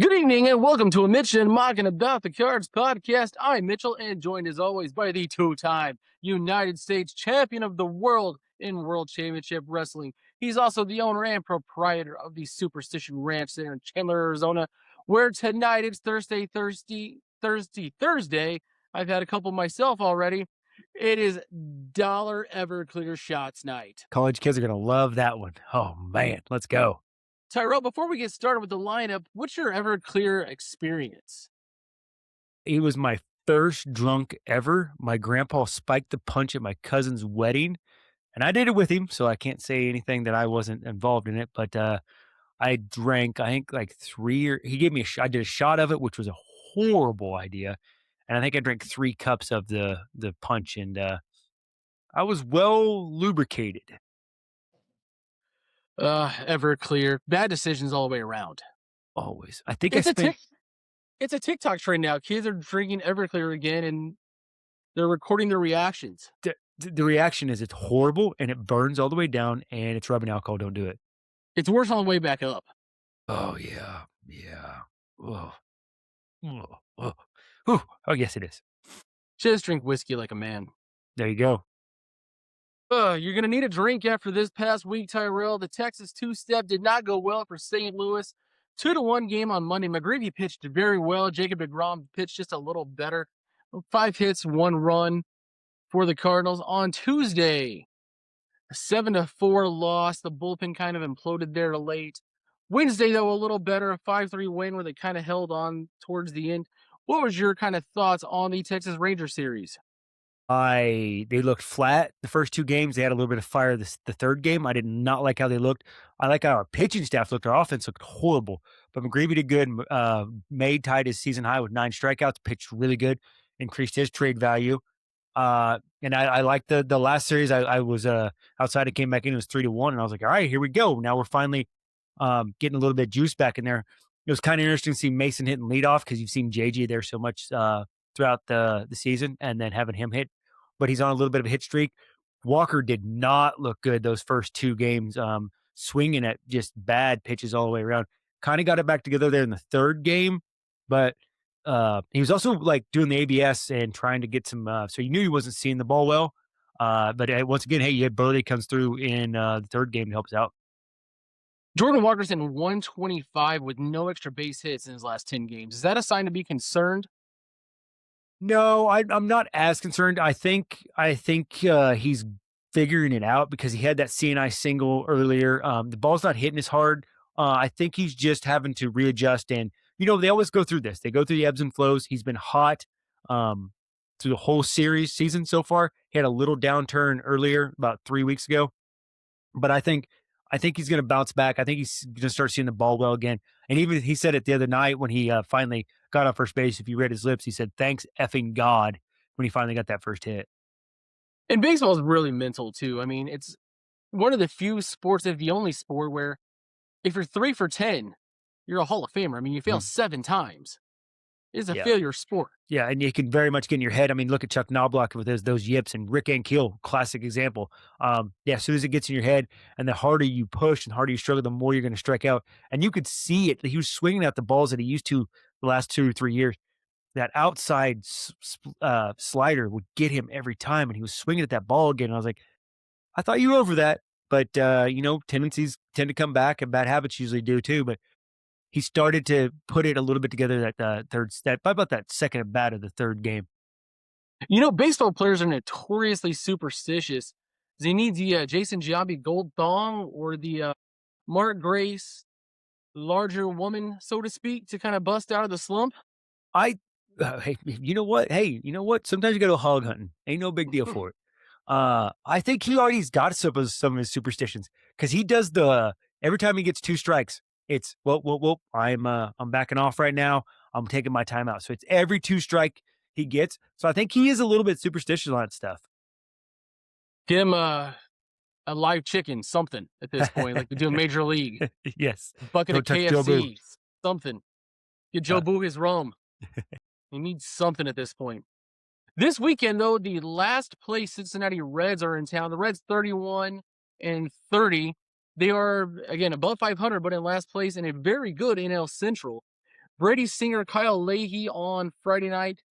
Good evening and welcome to a Mitch and Mockin' About the Cards podcast. I'm Mitchell and joined as always by the two-time United States champion of the world in World Championship Wrestling. He's also the owner and proprietor of the Superstition Ranch there in Chandler, Arizona, where tonight it's Thursday. I've had a couple myself already. It is dollar Everclear shots night. College kids are going to love that one. Oh, man. Let's go. Tyrell, before we get started with the lineup, what's your Everclear experience? It was my first drunk ever. My grandpa spiked the punch at my cousin's wedding, and I did it with him, so I can't say anything that I wasn't involved in it. But I drank, I think, like he gave me I did a shot of it, which was a horrible idea. And I think I drank 3 cups of the punch, and I was well lubricated. Everclear. Bad decisions all the way around. Always. I think I It's a spent tick. It's a TikTok trend now. Kids are drinking Everclear again, and they're recording their reactions. the reaction is it's horrible and it burns all the way down and it's rubbing alcohol. Don't do it. It's worse on the way back up. Oh, yeah. Yeah. Oh, oh, oh. Whew. Oh, yes, it is. Just drink whiskey like a man. There you go. You're gonna need a drink after this past week, Tyrell. The Texas two-step did not go well for St. Louis. 2-1 game on Monday. McGreevy pitched very well. Jacob deGrom pitched just a little better. 5 hits, 1 run for the Cardinals. On Tuesday, a 7-4 loss. The bullpen kind of imploded there late. Wednesday, though, a little better, a 5-3 win where they kind of held on towards the end. What was your kind of thoughts on the Texas Ranger series? They looked flat the first 2 games. They had a little bit of fire the third game. I did not like how they looked. I like how our pitching staff looked. Our offense looked horrible. But McGreevy did good. May tied his season high with 9 strikeouts, pitched really good, increased his trade value. And I liked the last series. I was outside. It came back in. It was 3-1, and I was like, all right, here we go. Now we're finally getting a little bit of juice back in there. It was kind of interesting to see Mason hitting leadoff because you've seen JG there so much throughout the season, and then having him hit. But he's on a little bit of a hit streak. Walker did not look good those first 2 games, swinging at just bad pitches all the way around. Kind of got it back together there in the third game, but he was also like doing the ABS and trying to get some. So you knew he wasn't seeing the ball well. But once again, hey, you had Burley comes through in the third game to help us out. Jordan Walker's in 125 with no extra base hits in his last 10 games. Is that a sign to be concerned? No, I'm not as concerned. I think he's figuring it out because he had that CNI single earlier. The ball's not hitting as hard. I think he's just having to readjust. And they always go through this. They go through the ebbs and flows. He's been hot through the whole season so far. He had a little downturn earlier, about 3 weeks ago, but I think he's going to bounce back. I think he's going to start seeing the ball well again. And even he said it the other night when he finally got on first base. If you read his lips, he said, "Thanks effing God," when he finally got that first hit. And baseball is really mental too. I mean, it's one of the few sports, if the only sport, where if you're 3 for 10, you're a Hall of Famer. I mean, you fail Mhm. 7 times. It's a Yeah. failure sport. Yeah, and you can very much get in your head. I mean, look at Chuck Knobloch with those yips, and Rick Ankiel, classic example. Yeah, as soon as it gets in your head, and the harder you push and harder you struggle, the more you're going to strike out. And you could see it. He was swinging at the balls that he used to the last 2 or 3 years. That outside slider would get him every time, and he was swinging at that ball again. And I was like, I thought you were over that, but tendencies tend to come back, and bad habits usually do too. But he started to put it a little bit together that third step, about that second at bat of the third game. Baseball players are notoriously superstitious. Does he need the Jason Giambi gold thong or the Mark Grace larger woman, so to speak, to kind of bust out of the slump? I Hey, you know what? Hey, you know what? Sometimes you go to hog hunting. Ain't no big deal for it. I think he already's got some of his superstitions because he does every time he gets 2 strikes, it's well, I'm backing off right now. I'm taking my time out. So it's every 2 strike he gets. So I think he is a little bit superstitious on that stuff. Get him a live chicken, something at this point, like they do in Major League. Yes. Bucket of Don't touch Joe Boo. KFC, something. Get Joe Uh, Boo his rum. He needs something at this point. This weekend, though, the last place Cincinnati Reds are in town. The Reds 31-30. They are, again, above 500, but in last place in a very good NL Central. Brady Singer, Kyle Leahy on Friday night.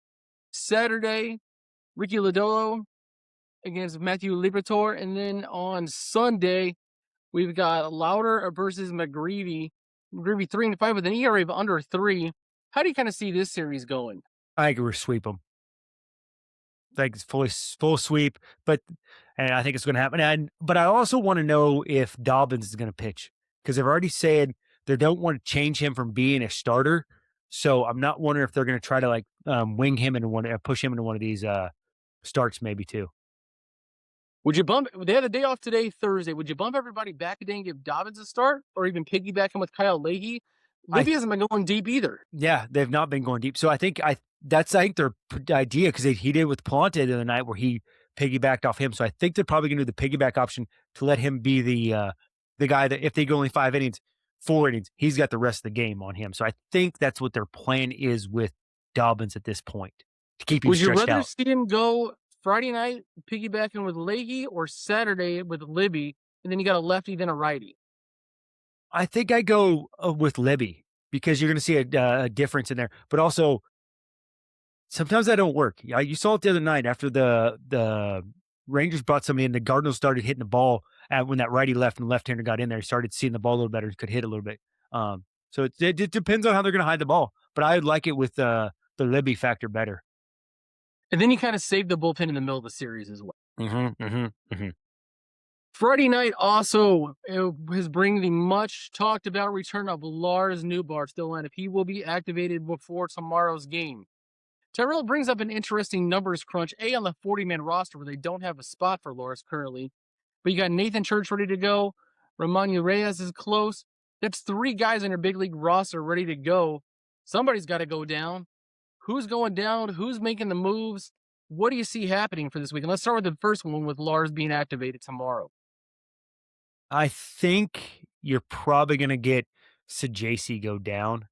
Saturday, Ricky Lodolo against Matthew Liberatore. And then on Sunday, we've got Lauder versus McGreevy. McGreevy 3-5 with an ERA of under 3. How do you kind of see this series going? I think we sweep them. Like it's full sweep, but and I think it's going to happen. But I also want to know if Dobbins is going to pitch because they've already said they don't want to change him from being a starter. So I'm not wondering if they're going to try to like wing him into one, push him into one of these starts maybe too. Would you bump? They had a day off today, Thursday. Would you bump everybody back a day and give Dobbins a start, or even piggyback him with Kyle Leahy? I Libby hasn't been going deep either. Yeah, they've not been going deep. So I think their idea because he did with Palante the other night where he piggybacked off him. So I think they're probably going to do the piggyback option to let him be the guy that if they go only 5 innings, 4 innings, he's got the rest of the game on him. So I think that's what their plan is with Dobbins at this point to keep him Would you stretched rather out. see him go Friday night piggybacking with Leahy or Saturday with Libby, and then you got a lefty, then a righty? I think I go with Libby because you're going to see a difference in there, but also sometimes that don't work. Yeah, you saw it the other night after the Rangers brought somebody in. The Cardinals started hitting the ball when that righty left and the left-hander got in there. He started seeing the ball a little better and could hit a little bit. So it depends on how they're going to hide the ball. But I would like it with the Libby factor better. And then you kind of save the bullpen in the middle of the series as well. Mm-hmm, mm-hmm, mm-hmm. Friday night also is bringing the much talked about return of Lars Newbar to the lineup. He will be activated before tomorrow's game. Tyrell brings up an interesting numbers crunch, on the 40-man roster where they don't have a spot for Lars currently. But you got Nathan Church ready to go. Ramon Reyes is close. That's 3 guys on your big league roster ready to go. Somebody's got to go down. Who's going down? Who's making the moves? What do you see happening for this week? And let's start with the first one with Lars being activated tomorrow. I think you're probably going to get Sajasi go down,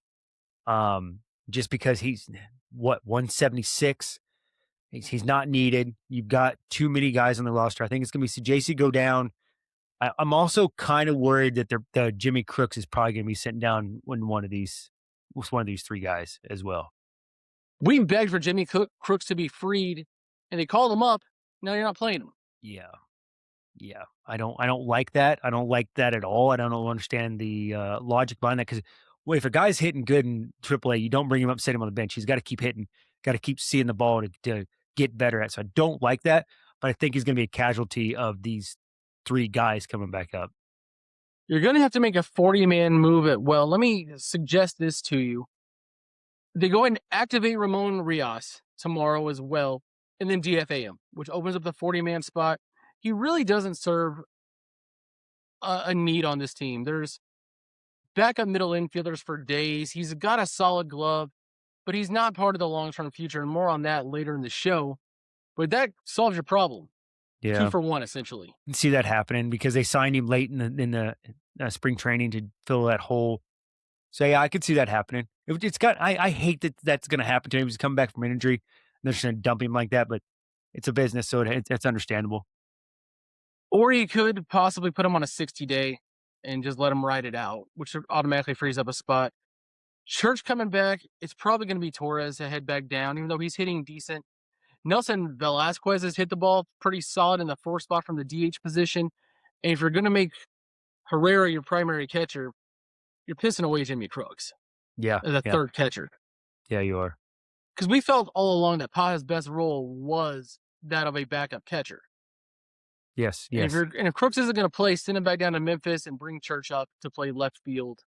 just because he's 176. He's not needed. You've got too many guys on the roster. I think it's going to be Sajasi go down. I'm also kind of worried that the Jimmy Crooks is probably going to be sitting down with one of these 3 guys as well. We begged for Jimmy Crooks to be freed, and they called him up. Now you're not playing him. Yeah, yeah. I don't like that. I don't like that at all. I don't understand the logic behind that because if a guy's hitting good in AAA, you don't bring him up, set him on the bench. He's got to keep hitting, got to keep seeing the ball to get better at. So I don't like that, but I think he's going to be a casualty of these 3 guys coming back up. You're going to have to make a 40-man move at well. Let me suggest this to you. They go and activate Ramon Rios tomorrow as well, and then DFA him, which opens up the 40-man spot. He really doesn't serve a need on this team. There's backup middle infielders for days. He's got a solid glove, but he's not part of the long-term future, and more on that later in the show. But that solves your problem. Yeah, 2 for 1, essentially. see that happening because they signed him late in the spring training to fill that hole. So yeah, I could see that happening. I hate that that's going to happen to him. He's coming back from an injury. And they're just going to dump him like that, but it's a business, so it's understandable. Or you could possibly put him on a 60-day and just let him ride it out, which automatically frees up a spot. Church coming back, it's probably going to be Torres to head back down, even though he's hitting decent. Nelson Velasquez has hit the ball pretty solid in the 4th spot from the DH position. And if you're going to make Herrera your primary catcher, you're pissing away Jimmy Crooks Yeah, as a yeah, 3rd catcher. yeah. You are. Because we felt all along that Paja's best role was that of a backup catcher. Yes, And yes. if Crooks isn't going to play, send him back down to Memphis and bring Church up to play left field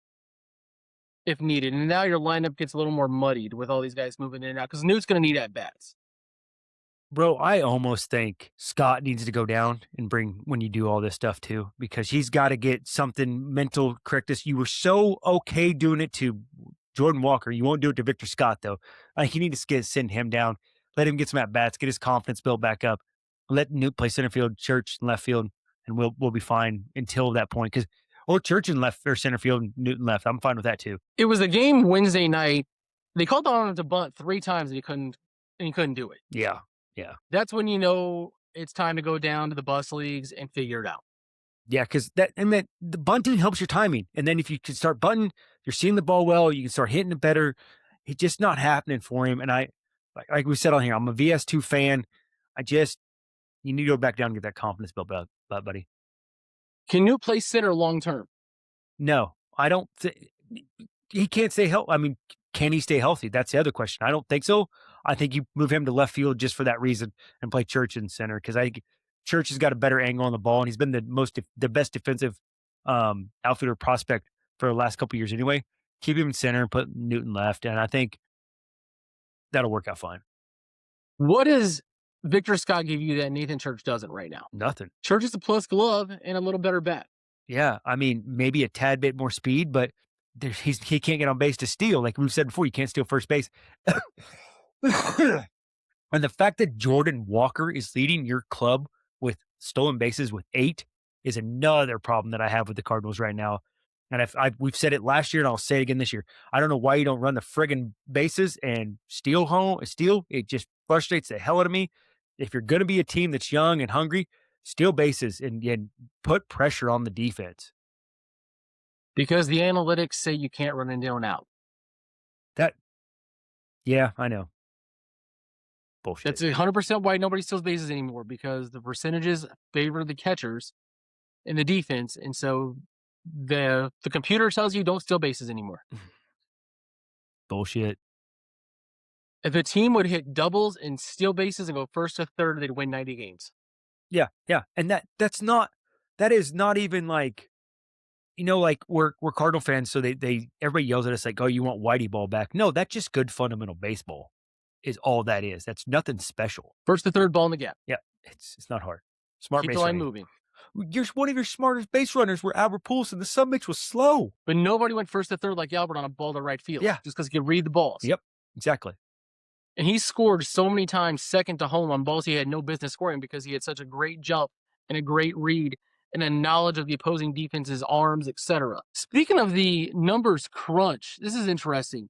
if needed. And now your lineup gets a little more muddied with all these guys moving in and out because Newt's going to need at bats. Bro, I almost think Scott needs to go down and bring when you do all this stuff too, because he's got to get something mental correctness. You were so okay doing it to Jordan Walker. You won't do it to Victor Scott though. You need to send him down, let him get some at bats, get his confidence built back up. Let Newt play center field, Church in left field, and we'll be fine until that point. Or Church in left or center field, and Newton left. I'm fine with that too. It was a game Wednesday night. They called on him to bunt 3 times and he couldn't do it. Yeah, yeah. That's when you know it's time to go down to the bus leagues and figure it out. Yeah, because the bunting helps your timing. And then if you can start bunting, you're seeing the ball well. You can start hitting it better. It's just not happening for him. And like we said on here, I'm a VS2 fan. I just you need to go back down and get that confidence built up, buddy. Can you play center long term? No, I don't. He can't stay healthy. I mean, can he stay healthy? That's the other question. I don't think so. I think you move him to left field just for that reason and play Church in center because I think Church has got a better angle on the ball and he's been the best defensive outfielder prospect for the last couple of years anyway. Keep him in center and put Newton left, and I think that'll work out fine. What does Victor Scott give you that Nathan Church doesn't right now? Nothing. Church is a plus glove and a little better bat. Yeah, I mean, maybe a tad bit more speed, but he can't get on base to steal. Like we've said before, you can't steal first base. And the fact that Jordan Walker is leading your club with stolen bases with 8 is another problem that I have with the Cardinals right now. And we've said it last year, and I'll say it again this year. I don't know why you don't run the friggin' bases and steal. It just frustrates the hell out of me. If you're going to be a team that's young and hungry, steal bases and put pressure on the defense. Because the analytics say you can't run in and out. Yeah, I know. Bullshit. That's 100% why nobody steals bases anymore, because the percentages favor the catchers in the defense, and so the computer tells you don't steal bases anymore. Bullshit. If a team would hit doubles and steal bases and go first to third, they'd win 90 games. Yeah, and that is not even like, like we're Cardinal fans, so they everybody yells at us like, "Oh, you want Whitey ball back?" No, that's just good fundamental baseball. Is all that is. That's nothing special. First to third, ball in the gap. Yeah, it's not hard. Smart Keep base the line running. moving. One of your smartest base runners were Albert Pujols, and the sub mix was slow. But nobody went first to third like Albert on a ball to right field. Yeah. Just because he could read the balls. Yep, exactly. And he scored so many times second to home on balls he had no business scoring because he had such a great jump and a great read and a knowledge of the opposing defense's arms, etc. Speaking of the numbers crunch, this is interesting.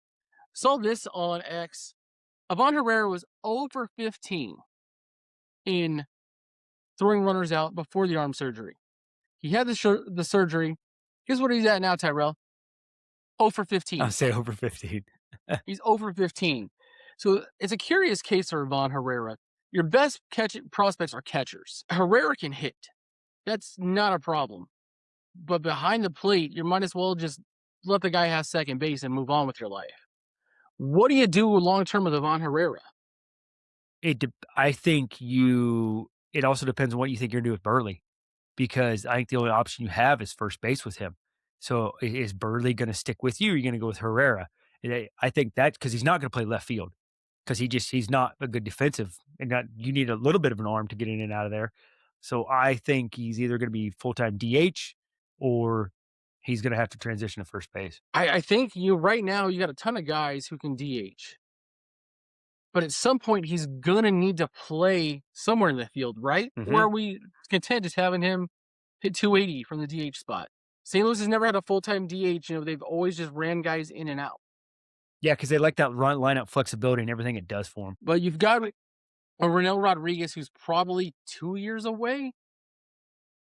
Saw this on X. Ivan Herrera was 0 for 15 in throwing runners out before the arm surgery. He had the surgery. Here's what he's at now, Tyrell. 0 for 15. I'll say over 15. He's 0 for 15. So it's a curious case for Ivan Herrera. Your best prospects are catchers. Herrera can hit. That's not a problem. But behind the plate, you might as well just let the guy have second base and move on with your life. What do you do long term with Ivan Herrera? I think it also depends on what you think you're going to do with Burley, because I think the only option you have is first base with him. So is Burley going to stick with you, or are you going to go with Herrera? I think that because he's not going to play left field because he's not a good defensive, and you need a little bit of an arm to get in and out of there. So I think he's either going to be full-time DH or he's going to have to transition to first base. I think right now you got a ton of guys who can DH. But at some point, he's going to need to play somewhere in the field, right? Mhm. Or are we content just having him hit 280 from the DH spot? St. Louis has never had a full-time DH. They've always just ran guys in and out. Yeah, because they like that lineup flexibility and everything it does for them. But you've got a Ronel Rodriguez who's probably 2 years away.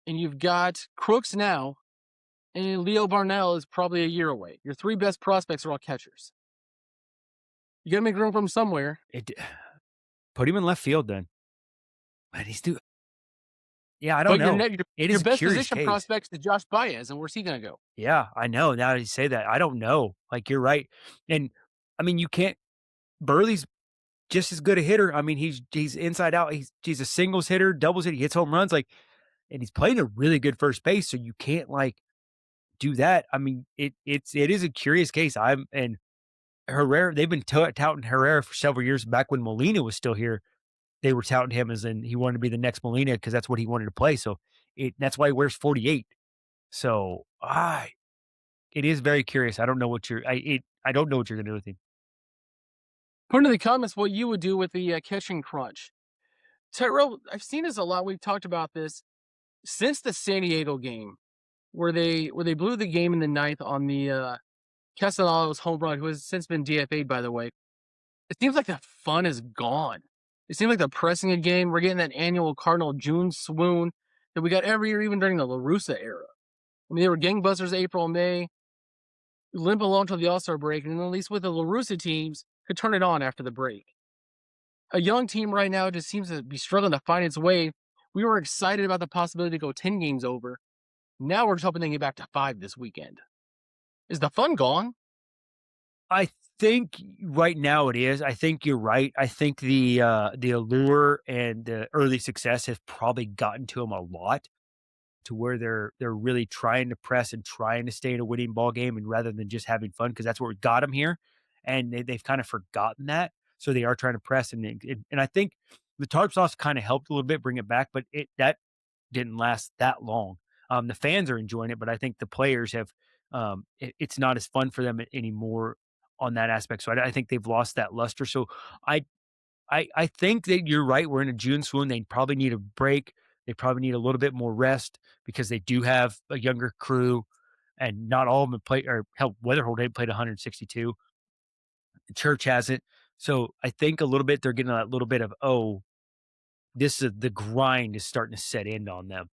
And you've got Crooks now. And Leo Barnell is probably a year away. Your 3 best prospects are all catchers. You got to make room for him somewhere. Put him in left field then. But yeah, I don't know. Your best position prospect is Josh Baez, and where's he going to go? Yeah, I know. Now that you say that, I don't know. Like, you're right. And, I mean, you can't – Burley's just as good a hitter. I mean, he's inside out. He's a singles hitter, doubles hitter. He hits home runs. And he's playing a really good first base, so you can't, do that. I mean, it is a curious case. And Herrera, they've been touting Herrera for several years. Back when Molina was still here, they were touting him as in he wanted to be the next Molina because that's what he wanted to play. So that's why he wears 48. So it is very curious. I don't know what I don't know what you're gonna do with him. Put into the comments what you would do with the catching crunch. Tyrell, I've seen this a lot. We've talked about this since the San Diego game, where they blew the game in the ninth on the Castellanos home run, who has since been DFA'd, by the way. It seems like the fun is gone. It seems like they're pressing a game. We're getting that annual Cardinal June swoon that we got every year, even during the La Russa era. I mean, they were gangbusters April, May. limp along till the All Star break, and then at least with the LaRussa teams, could turn it on after the break. A young team right now just seems to be struggling to find its way. We were excited about the possibility to go 10 games over. Now we're just hoping they get back to 5 this weekend. Is the fun gone? I think right now it is. I think you're right. I think the allure and the early success has probably gotten to them a lot to where they're really trying to press and trying to stay in a winning ball game and rather than just having fun because that's what got them here, and they've kind of forgotten that. So they are trying to press and I think the tarp sauce kind of helped a little bit bring it back, but it that didn't last that long. The fans are enjoying it, but I think the players have it's not as fun for them anymore on that aspect. So I think they've lost that luster. So I I think that you're right. We're in a June swoon. They probably need a break. They probably need a little bit more rest because they do have a younger crew, and not all of them play. Or hell, Weatherhold had played 162. The Church hasn't. So I think a little bit they're getting that little bit of this is the grind is starting to set in on them.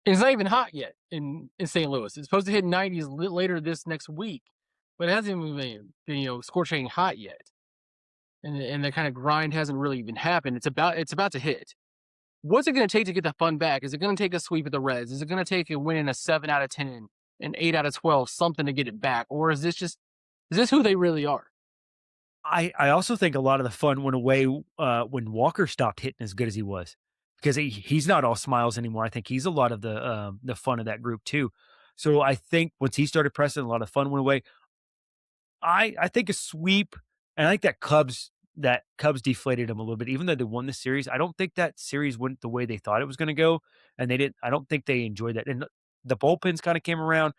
It's not even hot yet in St. Louis. It's supposed to hit 90s later this next week, but it hasn't even been scorching hot yet. And the kind of grind hasn't really even happened. It's about to hit. What's it going to take to get the fun back? Is it going to take a sweep of the Reds? Is it going to take a win in a 7 out of 10, an 8 out of 12, something to get it back? Or is this who they really are? I also think a lot of the fun went away when Walker stopped hitting as good as he was because he's not all smiles anymore. I think he's a lot of the fun of that group too. So I think once he started pressing, a lot of fun went away. I think a sweep, and I think that Cubs deflated them a little bit. Even though they won the series, I don't think that series went the way they thought it was going to go, and they didn't. I don't think they enjoyed that. And the bullpens kind of came around.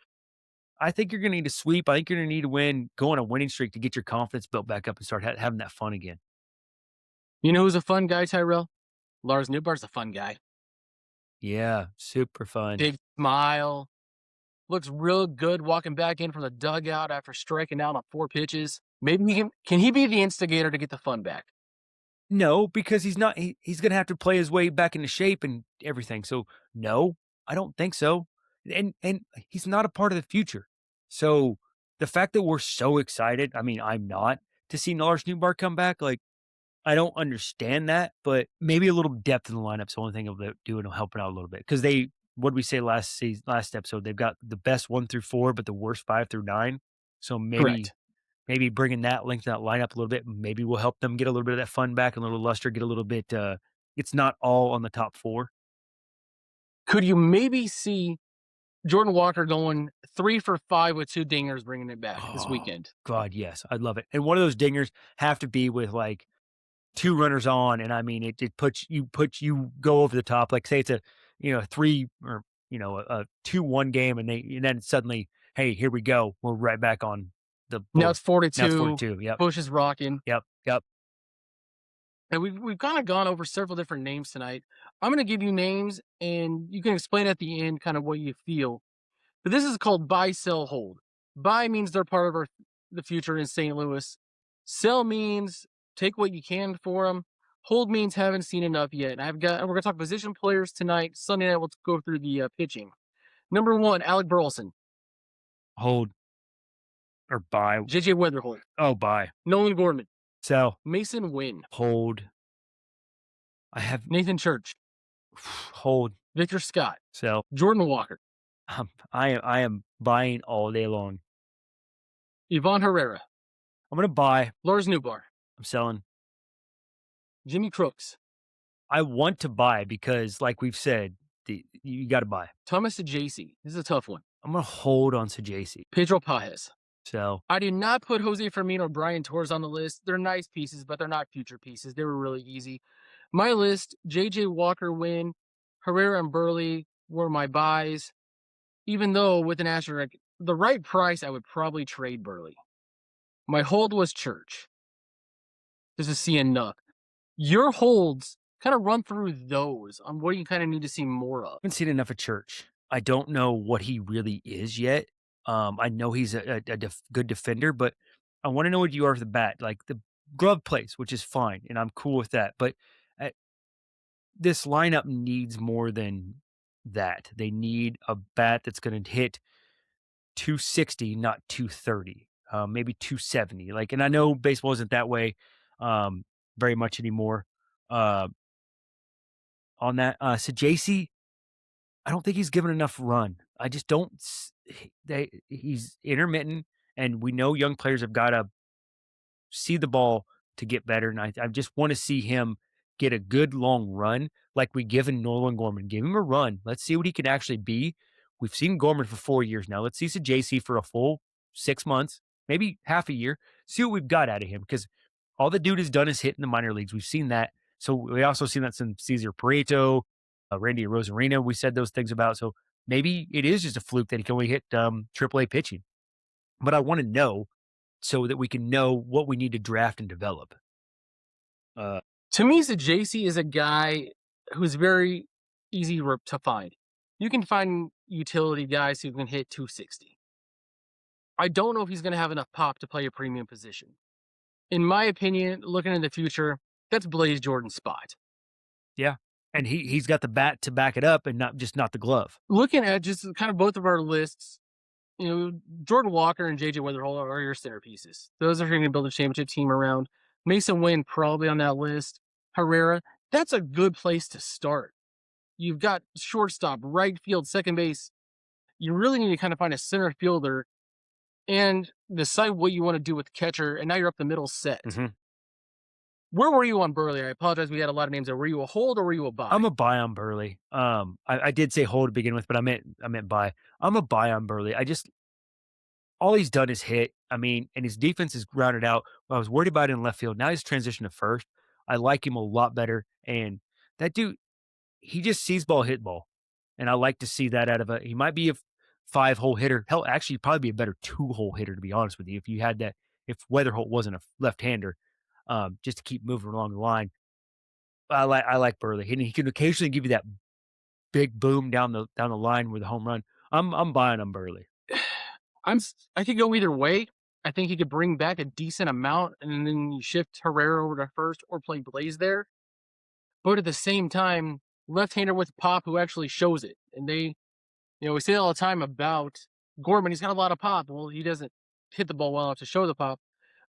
I think you're going to need a sweep. I think you're going to need to win, go on a winning streak to get your confidence built back up and start having that fun again. You know who's a fun guy, Tyrell? Lars Newbar's a fun guy. Yeah, super fun. Big smile, looks real good walking back in from the dugout after striking out on 4 pitches. Maybe can he be the instigator to get the fun back? No, because he's not. He's going to have to play his way back into shape and everything. So no, I don't think so. And he's not a part of the future. So the fact that we're so excited, I mean, I'm not to see Lars Newbar come back. Like I don't understand that, but maybe a little depth in the lineup. The only thing of doing will help it out a little bit because what did we say last episode? They've got the best 1 through 4, but the worst 5 through 9. So maybe Correct. bringing that length in that lineup a little bit, maybe will help them get a little bit of that fun back and a little luster, get a little bit, it's not all on the top 4. Could you maybe see Jordan Walker going 3 for 5 with 2 dingers, bringing it back this Oh, weekend? God, yes, I'd love it, and one of those dingers have to be with, like, 2 runners on, and I mean, it puts you go over the top, like, say it's a, 3 or, a 2-1 game, and then suddenly, "Hey, here we go, we're right back on the Now board." it's 4 to Now it's 2. 42, yep, Bush is rocking. yep, yep. And we've kind of gone over several different names tonight. I'm going to give you names, and you can explain at the end kind of what you feel. But this is called buy, sell, hold. Buy means they're part of the future in St. Louis. Sell means take what you can for them. Hold means haven't seen enough yet. And we're going to talk position players tonight. Sunday night we'll go through the pitching. Number one, Alec Burleson, Hold or buy. JJ Weatherholt, Oh, buy. Nolan Gorman, Sell. Mason Wynn, Hold. I have Nathan Church, hold, Victor Scott, sell. Jordan Walker, I am buying all day long. Ivan Herrera, I'm gonna buy. Lars Newbar, I'm selling. Jimmy Crooks, I want to buy because, like we've said, you got to buy. Thomas Ajacey. This is a tough one. I'm gonna hold on to JC. Pedro Pajes. Sell. I did not put Jose Firmino or Brian Torres on the list. They're nice pieces, but they're not future pieces. They were really easy. My list, JJ Walker win, Herrera and Burley were my buys. Even though with an asterisk, the right price, I would probably trade Burley. My hold was Church. Just to see enough. Your holds, kind of run through those on what you kind of need to see more of. Haven't seen enough of Church. I don't know what he really is yet. I know he's a good defender, but I want to know what you are off the bat. Like the glove plays, which is fine, and I'm cool with that. But uh, this lineup needs more than that. They need a bat that's going to hit 260, not 230, maybe 270. Like, and I know baseball isn't that way um, very much anymore uh, on that. So JC, I don't think he's given enough run. I just don't. He's intermittent, and we know young players have got to see the ball to get better. And I just want to see him get a good long run like we given Nolan Gorman. Give him a run. Let's see what he can actually be. We've seen Gorman for 4 years now. Let's see some JC for a full 6 months, maybe half a year. See what we've got out of him because all the dude has done is hit in the minor leagues. We've seen that. So we also seen that some Cesar Prieto, Randy Rosarina. We said those things about. So maybe it is just a fluke that he can only hit AAA pitching. But I want to know so that we can know what we need to draft and develop. Uh, To me, the JC is a guy who's very easy to find. You can find utility guys who can hit 260. I don't know if he's going to have enough pop to play a premium position. In my opinion, looking in the future, that's Blaze Jordan's spot. yeah, and he's got the bat to back it up, and not the glove. Looking at just kind of both of our lists, Jordan Walker and JJ Weatherall are your centerpieces. Those are going to build a championship team around. Mason Wynn probably on that list. Herrera, that's a good place to start. You've got shortstop, right field, second base. You really need to kind of find a center fielder and decide what you want to do with catcher. And now you're up the middle set. Mm-hmm. Where were you on Burley? I apologize. We had a lot of names there. Were you a hold or were you a buy? I'm a buy on Burley. I did say hold to begin with, but I meant buy. I'm a buy on Burley. I just all he's done is hit. I mean, and his defense is grounded out. I was worried about it in left field. Now he's transitioned to first. I like him a lot better. And that dude, he just sees ball, hit ball. And I like to see that out of he might be a 5-hole hitter. Hell, actually, probably be a better 2-hole hitter, to be honest with you. If you had that, if Weatherholt wasn't a left hander, just to keep moving along the line. I like Burley. And he can occasionally give you that big boom down the line with a home run. I'm buying on Burley. I could go either way. I think he could bring back a decent amount and then you shift Herrera over to first or play Blaze there. But at the same time, left-hander with pop who actually shows it. And we say all the time about Gorman, he's got a lot of pop. Well, he doesn't hit the ball well enough to show the pop.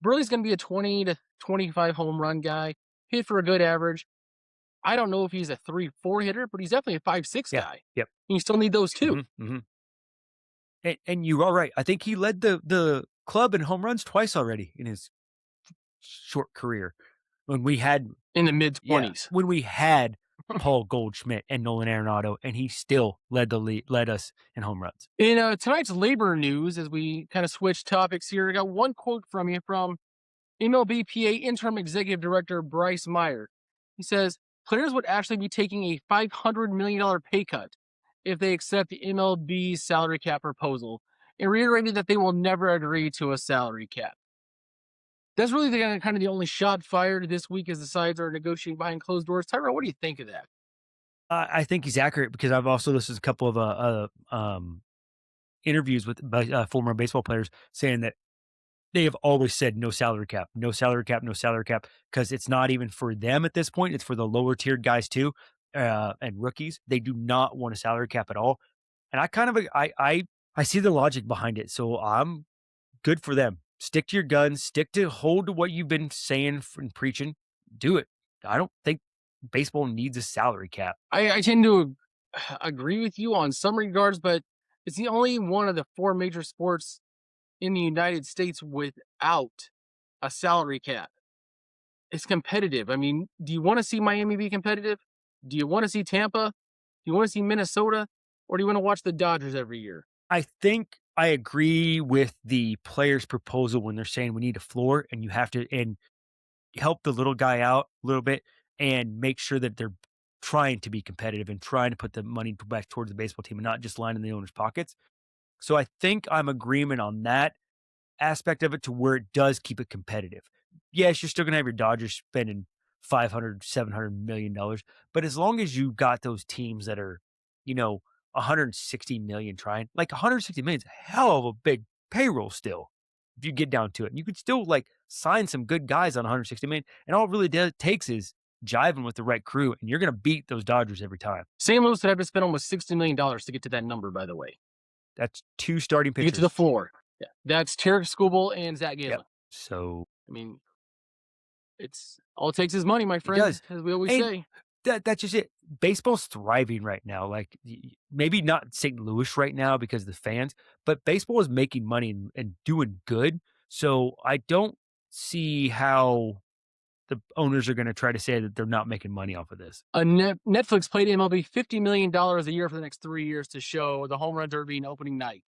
Burley's going to be a 20 to 25 home run guy, hit for a good average. I don't know if he's a 3-4 hitter, but he's definitely a 5-6 Yeah. guy. Yep. And you still need those too. Mm-hmm, mm-hmm. And you are right. I think he led the club in home runs twice already in his short career. When we had In the mid-20s. when we had Paul Goldschmidt and Nolan Arenado, and he still led us in home runs. In tonight's labor news, as we kind of switch topics here, I got one quote from you from MLBPA Interim Executive Director Bryce Meyer. He says, players would actually be taking a $500 million pay cut if they accept the MLB's salary cap proposal, and reiterated that they will never agree to a salary cap. That's really kind of the only shot fired this week as the sides are negotiating behind closed doors. Tyrone, what do you think of that? I think he's accurate because I've also listened to a couple of interviews with former baseball players saying that they have always said no salary cap, no salary cap, no salary cap, because it's not even for them at this point. It's for the lower tiered guys too, and rookies. They do not want a salary cap at all. And I kind of I see the logic behind it. So I'm good for them. Stick to your guns. Stick to hold to what you've been saying and preaching. Do it. I don't think baseball needs a salary cap. I tend to agree with you on some regards, but it's the only one of the four major sports in the United States without a salary cap. It's competitive. I mean, do you want to see Miami be competitive? Do you want to see Tampa? Do you want to see Minnesota? Or do you want to watch the Dodgers every year? I think I agree with the players' proposal when they're saying we need a floor and you have to and help the little guy out a little bit and make sure that they're trying to be competitive and trying to put the money back towards the baseball team and not just lining the owner's pockets. So I think I'm agreement on that aspect of it to where it does keep it competitive. Yes, you're still going to have your Dodgers spending 500, 700 million dollars, but as long as you got those teams that are, 160 million trying, like 160 million is a hell of a big payroll still. If you get down to it, and you could still like sign some good guys on 160 million, and all it really takes is jiving with the right crew, and you're going to beat those Dodgers every time. St. Louis would have to spend almost $60 million to get to that number, by the way. That's 2 starting You get to the pitchers. floor. Yeah. That's Tarek Skubal and Zach Yep. Galen. So I mean, it's all it takes is money, my it friend, does. as we always And say. that's just it. Baseball's thriving right now. Like maybe not St. Louis right now because of the fans, but baseball is making money and doing good. So I don't see how the owners are going to try to say that they're not making money off of this. Netflix paid MLB $50 million a year for the next 3 years to show the home run derby and opening night.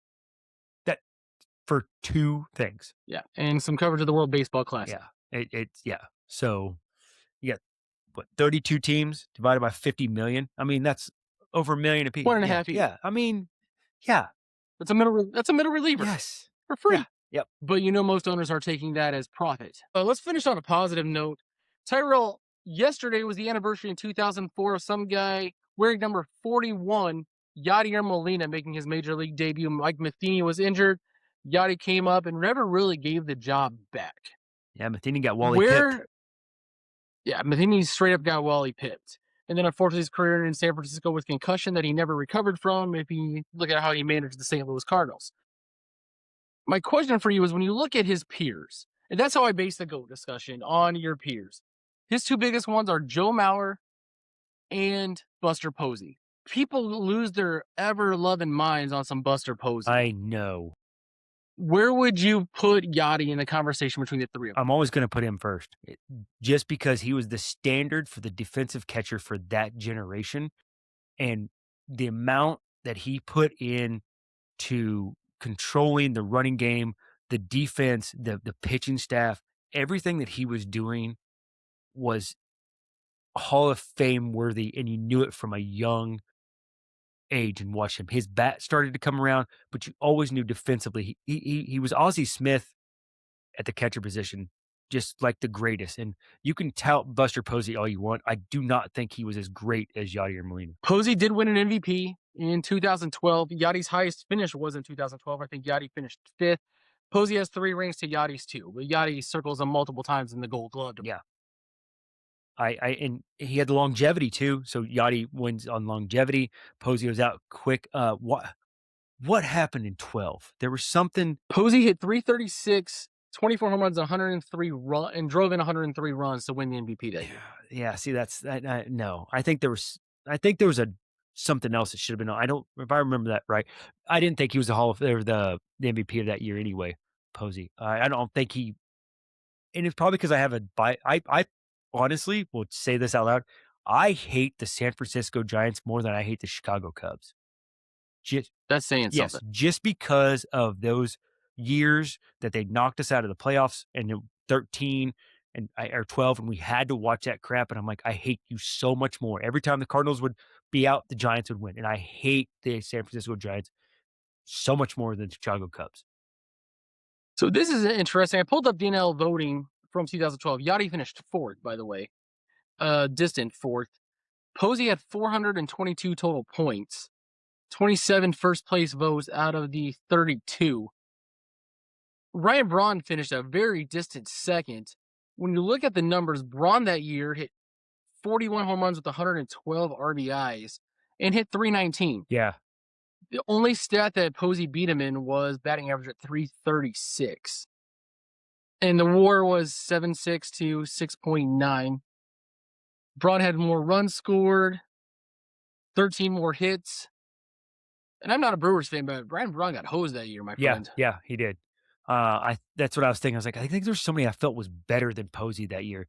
That for 2 things. Yeah, and some coverage of the World Baseball Classic. Yeah. It's yeah. So you got what 32 teams divided by 50 million. I mean, that's over a million a piece. One and a Yeah. half each. Yeah. I mean, yeah. That's a middle reliever Yes. for Yeah. free. Yep. But most owners are taking that as profit. Let's finish on a positive note. Tyrell, yesterday was the anniversary in 2004 of some guy wearing number 41, Yadier Molina, making his major league debut. Mike Matheny was injured. Yadi came up and never really gave the job back. Yeah. Matheny got Wally pipped. Where, yeah, Matheny straight up got Wally pipped. And then, unfortunately, his career in San Francisco with concussion that he never recovered from. If you look at how he managed the St. Louis Cardinals. My question for you is when you look at his peers, and that's how I base the GOAT discussion on your peers. His two biggest ones are Joe Mauer and Buster Posey. People lose their ever loving minds on some Buster Posey. I know. Where would you put Yachty in the conversation between the three of them? I'm always going to put him first, just because he was the standard for the defensive catcher for that generation, and the amount that he put in to controlling the running game, the defense, the pitching staff, everything that he was doing was Hall of Fame worthy, and you knew it from a young age and watch him. His bat started to come around, but you always knew defensively he was Ozzie Smith at the catcher position, just like the greatest. And you can tout Buster Posey all you want. I do not think he was as great as Yadier Molina. Posey did win an MVP in 2012. Yachty's highest finish was in 2012. I think Yachty finished fifth. Posey has 3 rings to Yachty's 2, but Yachty circles him multiple times in the Gold Glove. Yeah. And he had the longevity too. So Yachty wins on longevity. Posey was out quick. What happened in 12? There was something. Posey hit 336, 24 home runs, 103 run, and drove in 103 runs to win the MVP that year. Yeah. See, that's that. No, I think there was. I think there was something else that should have been. I don't. If I remember that right, I didn't think he was the Hall of or the MVP of that year anyway. Posey. I don't think he. And it's probably because I have a bi. I honestly will say this out loud. I hate the San Francisco Giants more than I hate the Chicago Cubs. Just That's saying yes, something. just because of those years that they knocked us out of the playoffs and 13 or 12, and we had to watch that crap. And I'm like, I hate you so much more. Every time the Cardinals would be out, the Giants would win. And I hate the San Francisco Giants so much more than the Chicago Cubs. So this is interesting. I pulled up DNL voting from 2012. Yachty finished fourth, by the way, distant fourth. Posey had 422 total points, 27 first place votes out of the 32. Ryan Braun finished a very distant second. When you look at the numbers, Braun that year hit 41 home runs with 112 RBIs and hit 319. Yeah. The only stat that Posey beat him in was batting average at 336. And the WAR was 7.6 to 6.9. Braun had more runs scored, 13 more hits. And I'm not a Brewers fan, but Brian Braun got hosed that year, my Yeah. friend. Yeah. He did. I That's what I was thinking. I was like, I think there's somebody I felt was better than Posey that year.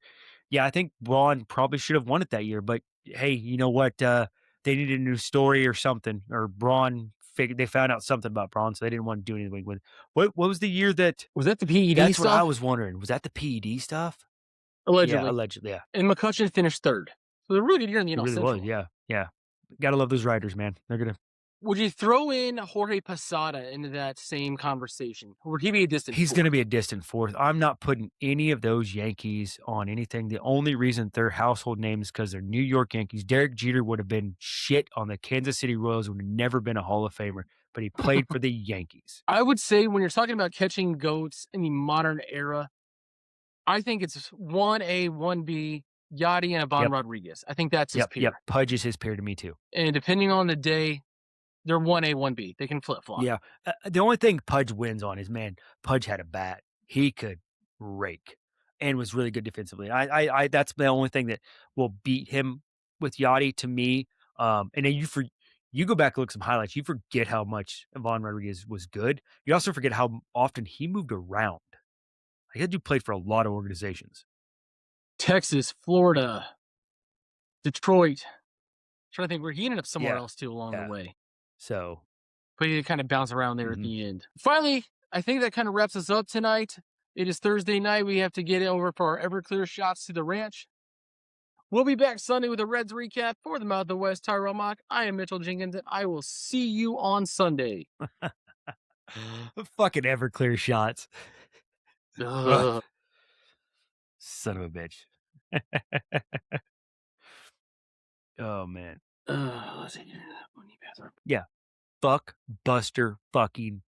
Yeah, I think Braun probably should have won it that year, but hey, you know what? They needed a new story or something, or Braun figured they found out something about Braun, so they didn't want to do anything with it. What was the year that? Was that the PED That's what I stuff? was wondering. Was that the PED stuff? Yeah, Allegedly. allegedly. Yeah, And McCutcheon finished third. So a really good year in the it NL really was. Central. Yeah, yeah. Gotta love those riders, man. They're gonna. Would you throw in Jorge Posada into that same conversation? Or would he be a distant He's going to fourth? be a distant fourth. I'm not putting any of those Yankees on anything. The only reason they're household names because they're New York Yankees. Derek Jeter would have been shit on the Kansas City Royals, would have never been a Hall of Famer, but he played for the Yankees. I would say when you're talking about catching goats in the modern era, I think it's 1A, 1B, Yachty, and Ivan Yep, Rodriguez. I think that's his yep. peer. Pudge is his peer to me too. And depending on the day, They're 1A, 1B. They can flip flop. Yeah, the only thing Pudge wins on is, man, Pudge had a bat. He could rake and was really good defensively. I that's the only thing that will beat him with Yachty to me. And then you go back and look some highlights, you forget how much Ivan Rodriguez was good. You also forget how often he moved around. Like, that dude played for a lot of organizations. Texas, Florida, Detroit. Trying to think where he ended up somewhere Yeah, else too along the yeah. way. So, But he kind of bounced around there at mhm. the end. Finally, I think that kind of wraps us up tonight. It is Thursday night. We have to get over for our Everclear shots to the ranch. We'll be back Sunday with a Reds recap for the Mouth of the West. Tyrell Mock. I am Mitchell Jenkins, and I will see you on Sunday. Fucking Everclear shots. Ugh, Ugh. son of a bitch. Oh, man. Let's see. Yeah. Fuck Buster fucking